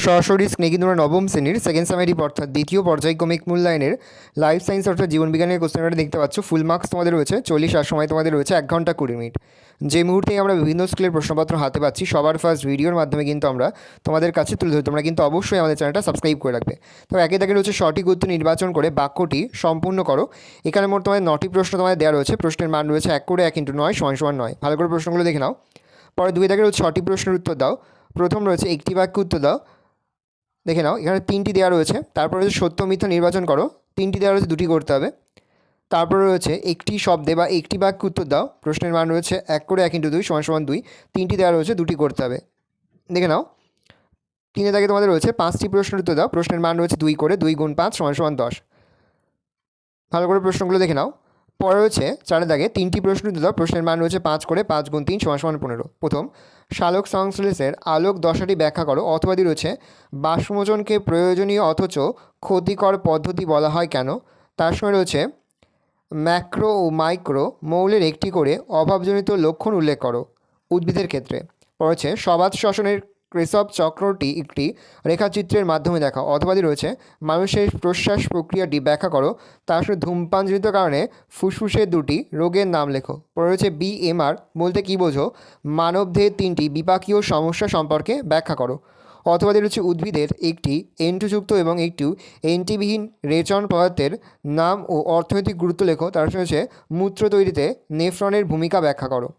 সরাসরি স্ক্রিনে কিন্তু আমরা নবম শ্রেণীর সেকেন্ড সেমিস্টার অর্থাৎ দ্বিতীয় পর্যায়ক্রমিক মূল্যায়নের লাইফ সায়েন্স অর্থাৎ জীবনবিজ্ঞানের কোশ্চেনটা দেখতে পাচ্ছ। ফুল মার্কস তোমাদের রয়েছে 40, আর সময় তোমাদের রয়েছে 1 ঘন্টা 20 মিনিট। যে মুহূর্তেই আমরা বিভিন্ন স্কুলের প্রশ্নপত্র হাতে পাচ্ছি, সবার ফার্স্ট ভিডিওর মাধ্যমে কিন্তু আমরা তোমাদের কাছে তুলে ধরি। তোমরা কিন্তু অবশ্যই আমাদের চ্যানেলটা সাবস্ক্রাইব করে রাখবে। তো একে দাগে রয়েছে সঠিক উত্তর নির্বাচন করে বাক্যটি সম্পূর্ণ করো। এখানে মোট তোমাদের 9টি প্রশ্ন তোমাদের দেওয়া রয়েছে। প্রশ্নের মান রয়েছে 1 করে 1 × 9 = 9। ভালো করে প্রশ্নগুলো দেখে নাও। পরে 2 দাগে রয়েছে 6টি প্রশ্নের উত্তর দাও। প্রথম রয়েছে একটি বাক্য উত্তর দাও। দেখে নাও, এখানে 3টি দেওয়া রয়েছে। তারপরে রয়েছে সত্য মিথ্যা নির্বাচন করো। 3টি দেওয়া রয়েছে, 2টি করতে হবে। তারপরে রয়েছে একটি শব্দে বা একটি বাক্য উত্তর দাও। প্রশ্নের মান রয়েছে 1 করে 1 × 2 = 2। 3টি দেওয়া রয়েছে, 2টি করতে হবে। দেখে নাও, 3 দাগে তোমাদের রয়েছে 5টি প্রশ্নের উত্তর দাও। প্রশ্নের মান রয়েছে 2 করে 2 × 5 = 10। ভালো করে প্রশ্নগুলো দেখে নাও। পরে রয়েছে 4 দাগে 3টি প্রশ্ন উত্তর দাও। প্রশ্নের মান রয়েছে 5 করে 5 × 3 = 15। প্রথম, সালোক সংশ্লেষের আলোক দশাটি ব্যাখ্যা করো। অথবাদি রয়েছে বাষ্পমোচনকে প্রয়োজনীয় অথচ ক্ষতিকর পদ্ধতি বলা হয় কেন। তার সঙ্গে রয়েছে ম্যাক্রো ও মাইক্রো মৌলের একটি করে অভাবজনিত লক্ষণ উল্লেখ করো উদ্ভিদের ক্ষেত্রে। রয়েছে সবাত শ্বসনের ক্রেসব চক্রটি একটি রেখাচিত্রের মাধ্যমে দেখা। অথবাদি রয়েছে মানুষের প্রশ্বাস প্রক্রিয়াটি ব্যাখ্যা করো। তার সঙ্গে ধূমপানজনিত কারণে ফুসফুসের 2টি রোগের নাম লেখো। রয়েছে BMR বলতে কী বোঝো। মানবদেহের 3টি বিপাকীয় সমস্যা সম্পর্কে ব্যাখ্যা করো। অথবাদি রয়েছে উদ্ভিদের একটি এন্টুযুক্ত এবং একটি এন্টিবিহীন রেচন পদার্থের নাম ও অর্থনৈতিক গুরুত্ব লেখো। তার সঙ্গে হচ্ছে মূত্র তৈরিতে নেফ্রনের ভূমিকা ব্যাখ্যা করো।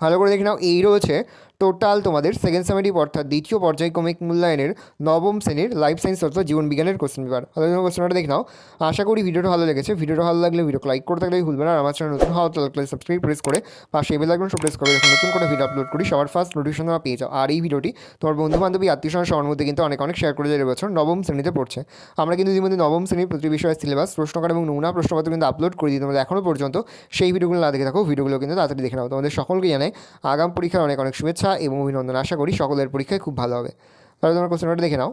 ভালো করে দেখে নাও, এই রয়েছে টোটাল তোমাদের সেকেন্ড সেমিস্টার অর্থাৎ দ্বিতীয় পর্যায়ক্রমিক মূল্যায়নের নবম শ্রেণীর লাইফ সায়েন্স অর্থাৎ জীবনবিজ্ঞানের কোশ্চেন পেপার। ভালো কোশ্চেনটা দেখে নাও। আশা করি ভিডিওটা ভালো লেগেছে। ভিডিওটা ভালো লাগলে ভিডিওকে লাইক করতে থাকলে ভুলবে না। আর আমার চ্যানেল নতুন হওয়া তাহলে সাবস্ক্রাইব প্রেস করে পাশে বেল আইকন প্রেস করে যখন নতুন করে ভিডিও আপলোড করি সবার ফার্স্ট নোটিফিকেশন তোমরা পেয়ে যাও। আর এই ভিডিওটি তোমার বন্ধু বান্ধবী আত্মীয় স্বজন সবার মধ্যে কিন্তু অনেক শেয়ার করে যাবে। বছর নবম শ্রেণীতে পড়ছে। আমরা কিন্তু ইতিমধ্যে নবম শ্রেণীর প্রতি বিষয়ের সিলেবাস, প্রশ্নকার এবং নমুনা প্রশ্নপত্র কিন্তু আপলোড করে দিই। তোমাদের এখনও পর্যন্ত সেই ভিডিওগুলো না দেখে থাকো, ভিডিওগুলো কিন্তু তাড়াতাড়ি দেখে নাও। তোমাদের সকলকে জানাই আগাম পরীক্ষার অনেক শুভেচ্ছা এবং অভিনন্দন। আশা করি সকলের পরীক্ষায় খুব ভালো হবে। তাহলে তোমার কোশ্চেনটা দেখে নাও।